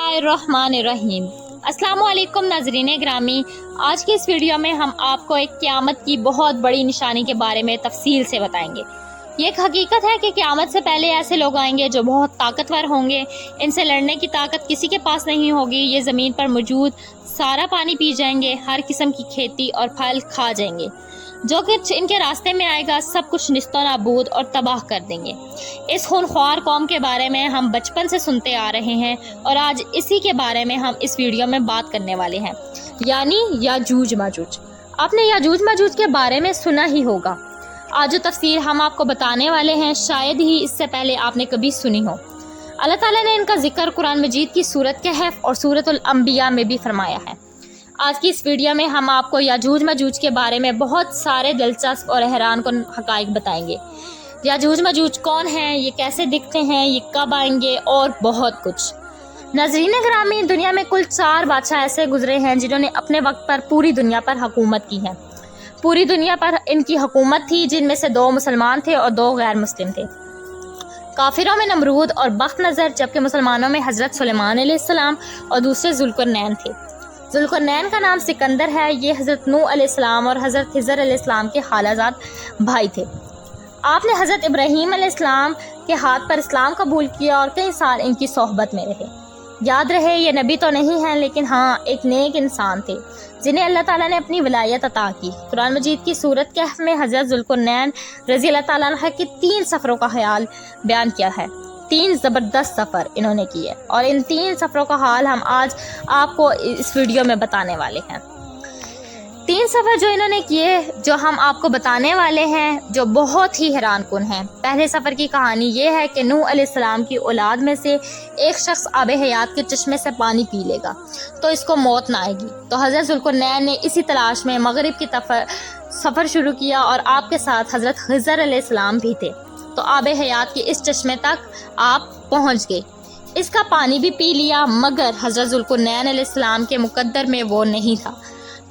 बिस्मिल्लाहिर्रहमानिर्रहीम। अस्सलाम वालेकुम नाज़रीन ग्रामी, आज की इस वीडियो में हम आपको एक क़यामत की बहुत बड़ी निशानी के बारे में तफसील से बताएंगे। ये एक हकीकत है कि क़यामत से पहले ऐसे लोग आएंगे जो बहुत ताकतवर होंगे, इनसे लड़ने की ताकत किसी के पास नहीं होगी। ये ज़मीन पर मौजूद सारा पानी पी जाएंगे, हर किस्म की खेती और फल खा जाएंगे। जो कुछ इनके रास्ते में आएगा सब कुछ निस्तो नाबूद और तबाह कर देंगे। इस खूनख्वार कौम के बारे में हम बचपन से सुनते आ रहे हैं और आज इसी के बारे में हम इस वीडियो में बात करने वाले हैं, यानी याजूज माजूज। आपने याजूज माजूज के बारे में सुना ही होगा। आज जो तफसीर हम आपको बताने वाले हैं शायद ही इससे पहले आपने कभी सुनी हो। अल्लाह ताला ने इनका जिक्र कुरान मजीद की सूरत कहफ और सूरतुल अंबिया में भी फरमाया है। आज की इस वीडियो में हम आपको याजूज माजूज के बारे में बहुत सारे दिलचस्प और हैरान कुन हकाइक बताएंगे। याजूज माजूज कौन हैं, ये कैसे दिखते हैं, ये कब आएंगे और बहुत कुछ। नाज़रीन ग्रामी, दुनिया में कुल 4 बादशाह ऐसे गुजरे हैं जिन्होंने अपने वक्त पर पूरी दुनिया पर हुकूमत की है। पूरी दुनिया पर इनकी हुकूमत थी, जिनमें से 2 मुसलमान थे और 2 गैर मुस्लिम थे। काफिरों में नमरूद और बख्त नज़र, जबकि मुसलमानों में हज़रत सुलेमान अलैहिस्सलाम और दूसरे जुल्करनैन थे। जुल्करनैन का नाम सिकंदर है। ये हज़रत नूह अलैहिस्सलाम और हज़रत खिज़र अलैहिस्सलाम के खालाजाद भाई थे। आपने हज़रत इब्राहीम अलैहिस्सलाम के हाथ पर इस्लाम कबूल किया और कई साल इनकी सोहबत में रहे। याद रहे, ये नबी तो नहीं हैं, लेकिन हाँ एक नेक इंसान थे जिन्हें अल्लाह ताला ने अपनी विलायत अता की। कुरान मजीद की सूरत कहफ में हज़रत जुल्करनैन रज़ी अल्लाह ताला अन्हु के 3 सफ़रों का ख्याल बयान किया है। 3 ज़बरदस्त सफ़र इन्होंने किए और इन 3 सफ़रों का हाल हम आज आपको इस वीडियो में बताने वाले हैं। 3 सफ़र जो इन्होंने किए, जो हम आपको बताने वाले हैं, जो बहुत ही हैरान कुन हैं। पहले सफ़र की कहानी ये है कि नूह अलैहिस्सलाम की औलाद में से एक शख्स आब हयात के चश्मे से पानी पी लेगा तो इसको मौत ना आएगी। तो हज़रत जुल्करनैन ने इसी तलाश में मगरिब की सफ़र शुरू किया और आपके साथ हज़रत खिज़र अलैहिस्सलाम भी थे। तो आब हयात के इस चश्मे तक आप पहुँच गए, इसका पानी भी पी लिया, मगर हज़रत जुल्करनैन अलैहिस्सलाम के मुकद्दर में वो नहीं था,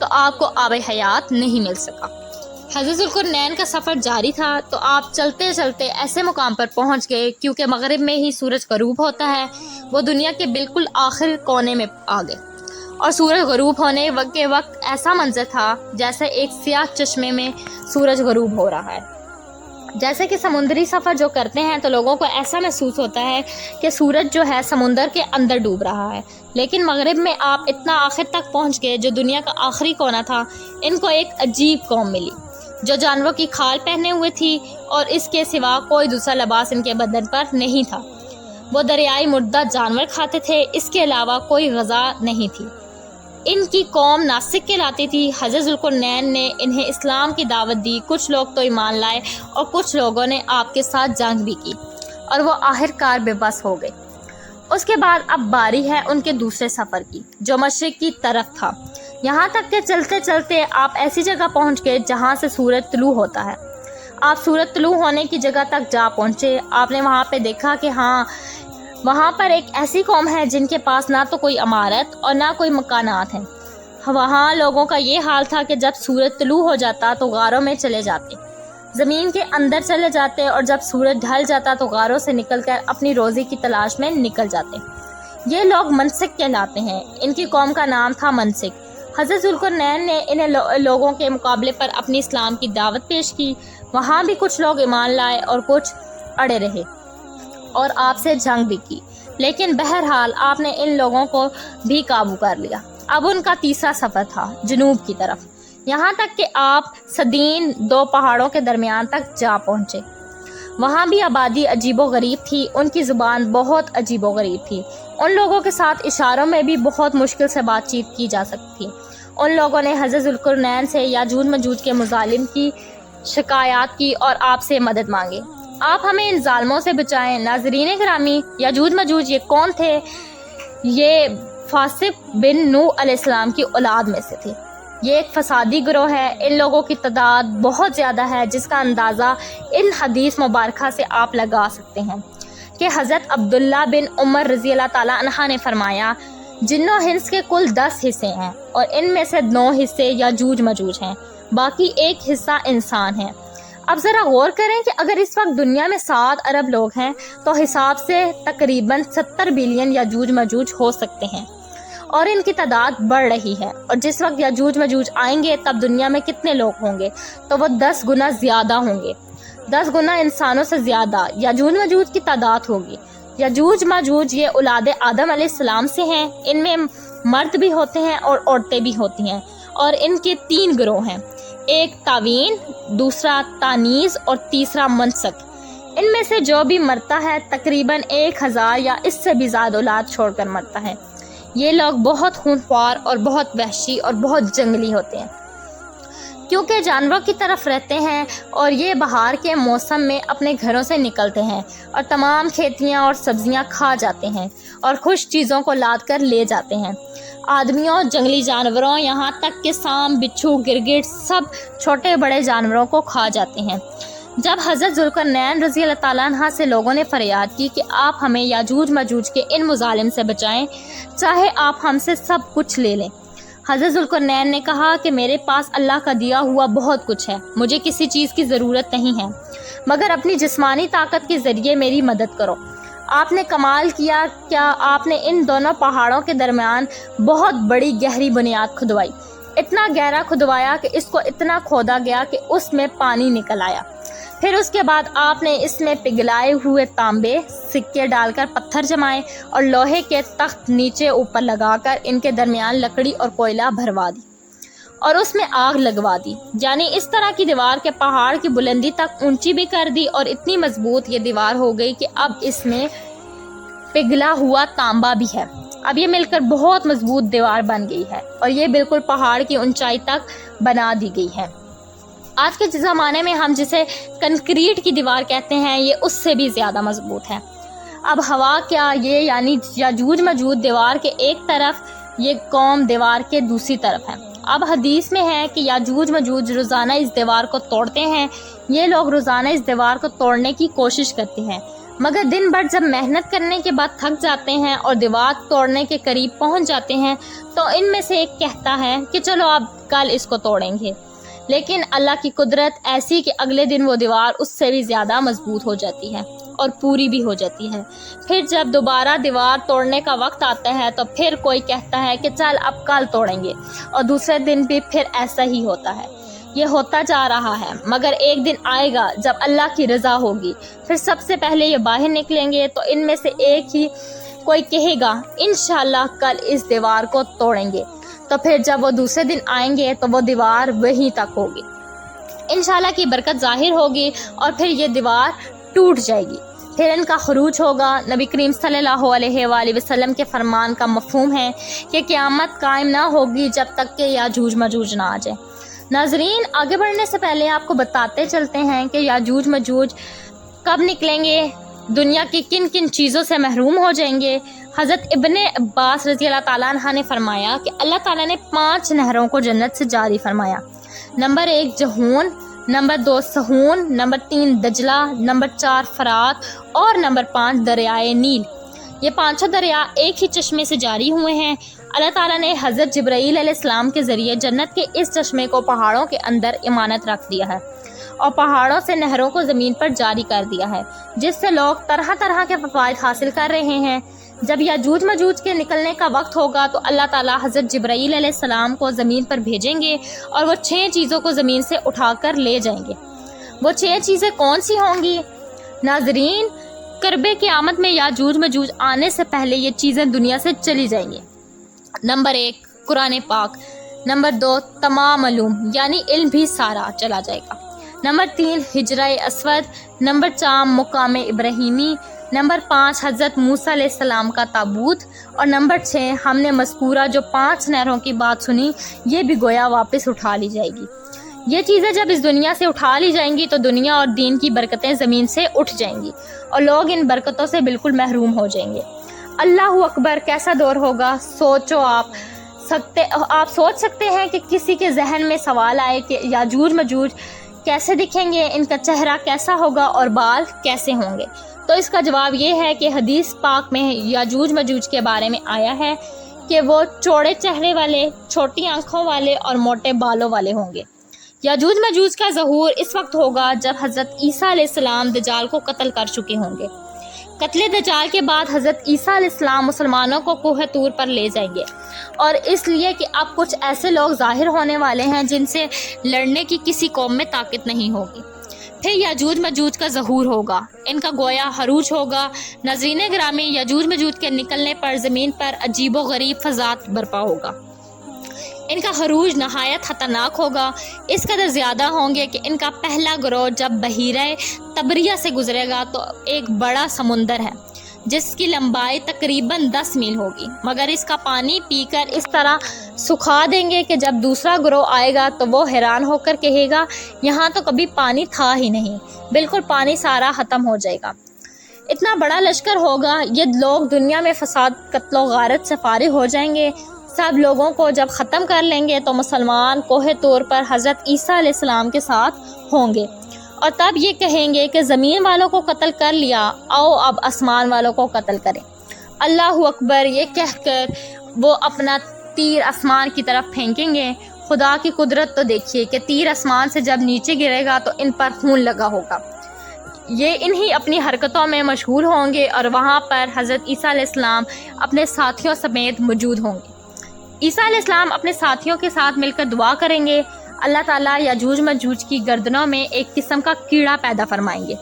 तो आपको आब हयात नहीं मिल सका। हज़रत जुल्करनैन का सफ़र जारी था, तो आप चलते चलते ऐसे मुकाम पर पहुंच गए, क्योंकि मगरिब में ही सूरज गरूब होता है। वो दुनिया के बिल्कुल आखिर कोने में आ गए और सूरज गरूब होने के वक्त ऐसा मंजर था जैसे एक सियाह चश्मे में सूरज गरूब हो रहा है। जैसे कि समुद्री सफ़र जो करते हैं तो लोगों को ऐसा महसूस होता है कि सूरज जो है समुंदर के अंदर डूब रहा है, लेकिन मगरिब में आप इतना आखिर तक पहुंच गए जो दुनिया का आखिरी कोना था। इनको एक अजीब कौम मिली जो जानवरों की खाल पहने हुए थी और इसके सिवा कोई दूसरा लिबास इनके बदन पर नहीं था। वो दरियाई मुर्दा जानवर खाते थे, इसके अलावा कोई ग़िज़ा नहीं थी। इनकी कौम नासिक कहलाती थी। हज़रत जुल्करनैन ने इन्हें इस्लाम की दावत दी। कुछ लोग तो ईमान लाए और कुछ लोगों ने आपके साथ जंग भी की और वो आखिरकार बेबस हो गए। उसके बाद अब बारी है उनके दूसरे सफ़र की, जो मशरिक़ की तरफ था। यहाँ तक कि चलते चलते आप ऐसी जगह पहुँच गए जहाँ से सूरज तुलू होता है। आप सूरज तुलू होने की जगह तक जा पहुँचे। आपने वहाँ पे देखा कि हाँ, वहाँ पर एक ऐसी कौम है जिनके पास ना तो कोई इमारत और ना कोई मकानात हैं। वहाँ लोगों का ये हाल था कि जब सूरज तुलू हो जाता तो गारों में चले जाते, ज़मीन के अंदर चले जाते, और जब सूरज ढल जाता तो गारों से निकलकर अपनी रोज़ी की तलाश में निकल जाते। ये लोग मनसिक कहलाते हैं। इनकी कौम का नाम था मनसिक। हज़रत जुल्करनैन ने इन्हें लोगों के मुकाबले पर अपनी इस्लाम की दावत पेश की। वहाँ भी कुछ लोग ईमान लाए और कुछ अड़े रहे और आपसे जंग भी की, लेकिन बहरहाल आपने इन लोगों को भी काबू कर लिया। अब उनका तीसरा सफ़र था जनूब की तरफ, यहाँ तक कि आप सदीन 2 पहाड़ों के दरमियान तक जा पहुँचे। वहाँ भी आबादी अजीबो गरीब थी, उनकी ज़ुबान बहुत अजीबो गरीब थी। उन लोगों के साथ इशारों में भी बहुत मुश्किल से बातचीत की जा सकती थी। उन लोगों ने हज़रत जुल्करनैन से याजूज मजूज के मुजालिम की शिकायत की और आपसे मदद मांगी। आप हमें इन जालमों से बचाएं। नाज़रीन ग्रामी, याजूज मजूज ये कौन थे? ये फासिक बिन नूह अलैहिस्सलाम की औलाद में से थे। ये एक फसादी गिरोह है। इन लोगों की तादाद बहुत ज़्यादा है, जिसका अंदाज़ा इन हदीस मुबारका से आप लगा सकते हैं कि हज़रत अब्दुल्ला बिन उमर रज़ी अल्लाह ताला अन्हा ने फरमाया, जिन्नों हिंस के कुल 10 हिस्से हैं और इनमें से 9 हिस्से याजूज मजूज हैं, बाकी 1 हिस्सा इंसान है। اب ذرا غور کریں کہ اگر اس وقت دنیا میں 7 ارب لوگ ہیں تو حساب سے تقریباً 70 بلین یاجوج ماجوج ہو سکتے ہیں، اور ان کی تعداد بڑھ رہی ہے۔ اور جس وقت یاجوج ماجوج آئیں گے تب دنیا میں کتنے لوگ ہوں گے؟ تو وہ 10 گنا زیادہ ہوں گے، 10 گنا انسانوں سے زیادہ یاجوج ماجوج کی تعداد ہوگی۔ یاجوج ماجوج یہ اولاد آدم علیہ السلام سے ہیں، ان میں مرد بھی ہوتے ہیں اور عورتیں بھی ہوتی ہیں، اور ان کے 3 گروہ ہیں، ایک تاوین، دوسرا تانیز اور تیسرا منسک۔ ان میں سے جو بھی مرتا ہے تقریباً 1000 یا اس سے بھی زیادہ اولاد چھوڑ کر مرتا ہے۔ یہ لوگ بہت خونخوار اور بہت وحشی اور بہت جنگلی ہوتے ہیں، کیونکہ جانوروں کی طرف رہتے ہیں، اور یہ بہار کے موسم میں اپنے گھروں سے نکلتے ہیں اور تمام کھیتیاں اور سبزیاں کھا جاتے ہیں اور خوش چیزوں کو لاد کر لے جاتے ہیں۔ آدمیوں، جنگلی جانوروں، یہاں تک کہ سانپ، بچھو، گرگٹ سب چھوٹے بڑے جانوروں کو کھا جاتے ہیں۔ جب حضرت ذوالقرنین رضی اللہ تعالیٰ عنہ سے لوگوں نے فریاد کی کہ آپ ہمیں یاجوج ماجوج کے ان مظالم سے بچائیں، چاہے آپ ہم سے سب کچھ لے لیں، حضرت ذوالقرنین نے کہا کہ میرے پاس اللہ کا دیا ہوا بہت کچھ ہے، مجھے کسی چیز کی ضرورت نہیں ہے، مگر اپنی جسمانی طاقت کے ذریعے میری مدد کرو۔ آپ نے کمال کیا، کیا آپ نے ان دونوں پہاڑوں کے درمیان بہت بڑی گہری بنیاد کھدوائی، اتنا گہرا کھدوایا کہ اس کو اتنا کھودا گیا کہ اس میں پانی نکل آیا۔ پھر اس کے بعد آپ نے اس میں پگھلائے ہوئے تانبے، سکے ڈال کر پتھر جمائے اور لوہے کے تخت نیچے اوپر لگا کر ان کے درمیان لکڑی اور کوئلہ بھروا دی اور اس میں آگ لگوا دی، یعنی اس طرح کی دیوار کے پہاڑ کی بلندی تک اونچی بھی کر دی، اور اتنی مضبوط یہ دیوار ہو گئی کہ اب اس میں پگھلا ہوا تانبا بھی ہے۔ اب یہ مل کر بہت مضبوط دیوار بن گئی ہے، اور یہ بالکل پہاڑ کی اونچائی تک بنا دی گئی ہے۔ آج کے زمانے میں ہم جسے کنکریٹ کی دیوار کہتے ہیں، یہ اس سے بھی زیادہ مضبوط ہے۔ اب ہوا کیا، یہ یعنی یاجوج ماجوج دیوار کے ایک طرف، یہ قوم دیوار کے دوسری طرف ہے۔ اب حدیث میں ہے کہ یاجوج ماجوج روزانہ اس دیوار کو توڑتے ہیں۔ یہ لوگ روزانہ اس دیوار کو توڑنے کی کوشش کرتے ہیں، مگر دن بھر جب محنت کرنے کے بعد تھک جاتے ہیں اور دیوار توڑنے کے قریب پہنچ جاتے ہیں تو ان میں سے ایک کہتا ہے کہ چلو اب کل اس کو توڑیں گے، لیکن اللہ کی قدرت ایسی کہ اگلے دن وہ دیوار اس سے بھی زیادہ مضبوط ہو جاتی ہے اور پوری بھی ہو جاتی ہے۔ پھر جب دوبارہ دیوار توڑنے کا وقت آتا ہے تو پھر کوئی کہتا ہے کہ چل اب کل توڑیں گے، اور دوسرے دن بھی پھر ایسا ہی ہوتا ہے۔ یہ ہوتا جا رہا ہے، مگر ایک دن آئے گا جب اللہ کی رضا ہوگی، پھر سب سے پہلے یہ باہر نکلیں گے تو ان میں سے ایک ہی کوئی کہے گا انشاءاللہ کل اس دیوار کو توڑیں گے، تو پھر جب وہ دوسرے دن آئیں گے تو وہ دیوار وہیں تک ہوگی، انشاءاللہ کی برکت ظاہر ہوگی اور پھر یہ دیوار ٹوٹ جائے گی۔ پھر ان کا خروج ہوگا۔ نبی کریم صلی اللہ علیہ وآلہ وسلم کے فرمان کا مفہوم ہے کہ قیامت قائم نہ ہوگی جب تک کہ یاجوج ماجوج نہ آ جائے۔ ناظرین، آگے بڑھنے سے پہلے آپ کو بتاتے چلتے ہیں کہ یاجوج ماجوج کب نکلیں گے، دنیا کی کن کن چیزوں سے محروم ہو جائیں گے۔ حضرت ابن عباس رضی اللہ تعالیٰ عنہ نے فرمایا کہ اللہ تعالیٰ نے 5 نہروں کو جنت سے جاری فرمایا۔ نمبر 1 جہون، نمبر 2 سہون، نمبر 3 دجلہ، نمبر 4 فرات اور نمبر 5 دریائے نیل۔ یہ 5 دریا ایک ہی چشمے سے جاری ہوئے ہیں۔ اللہ تعالیٰ نے حضرت جبرائیل علیہ السلام کے ذریعے جنت کے اس چشمے کو پہاڑوں کے اندر امانت رکھ دیا ہے اور پہاڑوں سے نہروں کو زمین پر جاری کر دیا ہے، جس سے لوگ طرح طرح کے فوائد حاصل کر رہے ہیں۔ جب یاجوج ماجوج کے نکلنے کا وقت ہوگا تو اللہ تعالیٰ حضرت جبرائیل علیہ السلام کو زمین پر بھیجیں گے اور وہ 6 چیزوں کو زمین سے اٹھا کر لے جائیں گے۔ وہ 6 چیزیں کون سی ہوں گی؟ ناظرین، قرب قیامت میں یاجوج ماجوج آنے سے پہلے یہ چیزیں دنیا سے چلی جائیں گی۔ نمبر 1 قرآن پاک، نمبر 2 تمام علوم یعنی علم بھی سارا چلا جائے گا، نمبر 3 حجرہ اسود، نمبر 4 مقام ابراہیمی، نمبر 5 حضرت موسیٰ علیہ السلام کا تابوت، اور نمبر 6 ہم نے مذکورہ جو 5 نہروں کی بات سنی یہ بھی گویا واپس اٹھا لی جائے گی۔ یہ چیزیں جب اس دنیا سے اٹھا لی جائیں گی تو دنیا اور دین کی برکتیں زمین سے اٹھ جائیں گی اور لوگ ان برکتوں سے بالکل محروم ہو جائیں گے۔ اللہ اکبر، کیسا دور ہوگا! سوچو، آپ سوچ سکتے ہیں کہ کسی کے ذہن میں سوال آئے کہ یاجوج ماجوج کیسے دکھیں گے، ان کا چہرہ کیسا ہوگا اور بال کیسے ہوں گے؟ تو اس کا جواب یہ ہے کہ حدیث پاک میں یاجوج ماجوج کے بارے میں آیا ہے کہ وہ چوڑے چہرے والے، چھوٹی آنکھوں والے اور موٹے بالوں والے ہوں گے۔ याजूज मजूज का ज़हूर इस वक्त होगा जब हज़रत ईसा अलैहिस्सलाम दज्जाल को कत्ल कर चुके होंगे। कत्ल दज्जाल के बाद हज़रत ईसा अलैहिस्सलाम मुसलमानों को कोह तूर पर ले जाएंगे, और इसलिए कि अब कुछ ऐसे लोग ज़ाहिर होने वाले हैं जिनसे लड़ने की किसी कौम में ताकत नहीं होगी। फिर याजूज मजूज का ज़हूर होगा, इनका गोया हरूज होगा। नाज़रीन गिरामी, याजूज मजूज के निकलने पर ज़मीन पर अजीबो गरीब फ़ज़ात बरपा होगा। इनका हरूज नहायत ख़तरनाक होगा, इस कदर ज़्यादा होंगे कि इनका पहला गिरोह जब बहीरा तबरिया से गुजरेगा तो एक बड़ा समुंदर है जिसकी लंबाई तकरीबन 10 मील होगी, मगर इसका पानी पीकर इस तरह सुखा देंगे कि जब दूसरा गिरोह आएगा तो वो हैरान होकर कहेगा यहाँ तो कभी पानी था ही नहीं, बिल्कुल पानी सारा ख़त्म हो जाएगा। इतना बड़ा लश्कर होगा, ये लोग दुनिया में फसाद कत्लो गारत से फारिग हो जाएंगे। सब लोगों को जब ख़त्म कर लेंगे तो मुसलमान कोहे तौर पर हज़रत ईसा अलैहिस्सलाम के साथ होंगे, और तब ये कहेंगे कि ज़मीन वालों को कत्ल कर लिया, आओ अब आसमान वालों को कत्ल करें। अल्लाहु अकबर ये कहकर वो अपना तीर आसमान की तरफ फेंकेंगे। खुदा की कुदरत तो देखिए कि तीर आसमान से जब नीचे गिरेगा तो इन पर खून लगा होगा। ये इन्हीं अपनी हरकतों में मशगूल होंगे और वहाँ पर हज़रत ईसा अलैहिस्सलाम अपने साथियों समेत मौजूद होंगे। ईसा अलैहिस्सलाम अपने साथियों के साथ मिलकर दुआ करेंगे। अल्लाह ताला याजूज मजूज की गर्दनों में एक किस्म का कीड़ा पैदा फरमाएंगे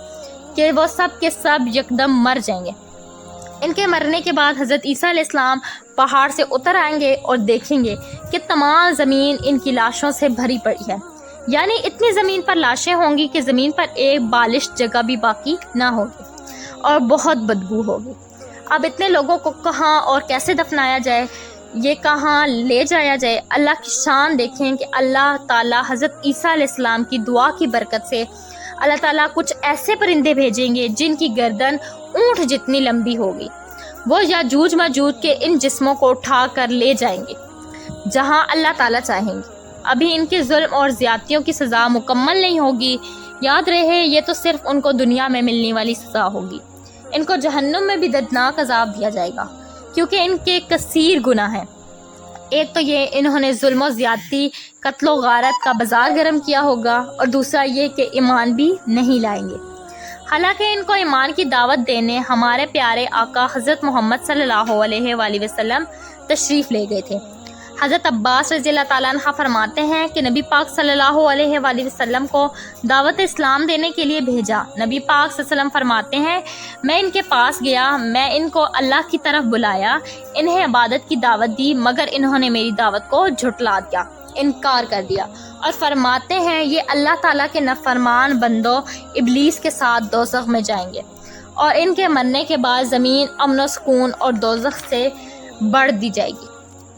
कि वो सब के सब यकदम मर जाएंगे। इनके मरने के बाद हज़रत ईसा अलैहिस्सलाम पहाड़ से उतर आएंगे और देखेंगे कि तमाम ज़मीन इनकी लाशों से भरी पड़ी है, यानी इतनी ज़मीन पर लाशें होंगी कि ज़मीन पर एक बालिश जगह भी बाकी ना होगी और बहुत बदबू होगी। अब इतने लोगों को कहाँ और कैसे दफनाया जाए, ये कहाँ ले जाया जाए। अल्लाह की शान देखें कि अल्लाह ताला हज़रत ईसा अलैहिस्सलाम की दुआ की बरकत से अल्लाह ताला कुछ ऐसे परिंदे भेजेंगे जिनकी गर्दन ऊँट जितनी लंबी होगी। वो याजूज मजूज के इन जिस्मों को उठा कर ले जाएंगे जहाँ अल्लाह ताला चाहेंगे। अभी इनके जुल्म और ज़्यादतियों की सज़ा मुकम्मल नहीं होगी। याद रहे, ये तो सिर्फ उनको दुनिया में मिलने वाली सज़ा होगी। इनको जहन्नुम में भी दर्दनाक अज़ाब दिया जाएगा क्योंकि इनके कसीर गुनाह हैं। एक तो ये इन्होंने जुल्म और ज़्यादती कत्लो गारत का बाजार गर्म किया होगा, और दूसरा ये कि ईमान भी नहीं लाएंगे। हालांकि इनको ईमान की दावत देने हमारे प्यारे आका हज़रत मोहम्मद सल्लल्लाहु अलैहि वसल्लम तशरीफ़ ले गए थे। हज़रत अब्बास रज़ियल्लाहु ताला अन्हु फरमाते हैं कि नबी पाक सल्लल्लाहु अलैहि वसल्लम को दावत इस्लाम देने के लिए भेजा। नबी पाक सल्लल्लाहु अलैहि वसल्लम फरमाते हैं, मैं इनके पास गया, मैं इनको अल्लाह की तरफ बुलाया, इन्हें इबादत की दावत दी, मगर इन्होंने मेरी दावत को झुटला दिया, इनकार कर दिया। और फरमाते हैं ये अल्लाह ताला के नफरमान बंदों इब्लीस के साथ दोज़ख में जाएंगे, और इनके मरने के बाद ज़मीन अमन व सुकून और दोज़ख से बढ़ दी जाएगी।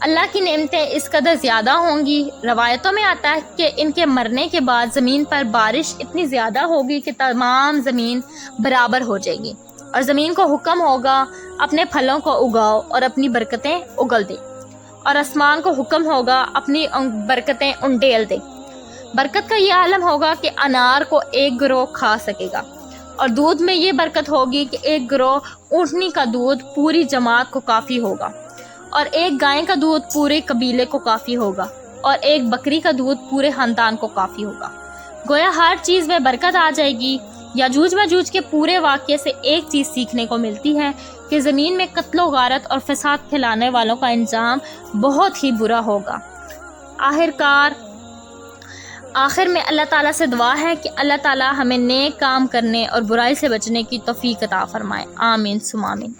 अल्लाह की नेमतें इस कदर ज़्यादा होंगी। रवायतों में आता है कि इनके मरने के बाद ज़मीन पर बारिश इतनी ज़्यादा होगी कि तमाम ज़मीन बराबर हो जाएगी, और ज़मीन को हुक्म होगा अपने फलों को उगाओ और अपनी बरकतें उगल दे, और आसमान को हुक्म होगा अपनी बरकतें उंडेल दे। बरकत का ये आलम होगा कि अनार को एक गिरोह खा सकेगा, और दूध में ये बरकत होगी कि एक गिरोह ऊँटनी का दूध पूरी जमात को काफ़ी होगा, और एक गाय का दूध पूरे कबीले को काफ़ी होगा, और एक बकरी का दूध पूरे ख़ानदान को काफ़ी होगा। गोया हर चीज़ में बरकत आ जाएगी। याजूज मजूज के पूरे वाक़ये से एक चीज़ सीखने को मिलती है कि ज़मीन में कत्लो गारत और फसाद फैलाने वालों का अंजाम बहुत ही बुरा होगा। आखिर में अल्लाह ताला से दुआ है कि अल्लाह ताला हमें नेक काम करने और बुराई से बचने की तौफीक अता फरमाए। आमीन सुम आमीन।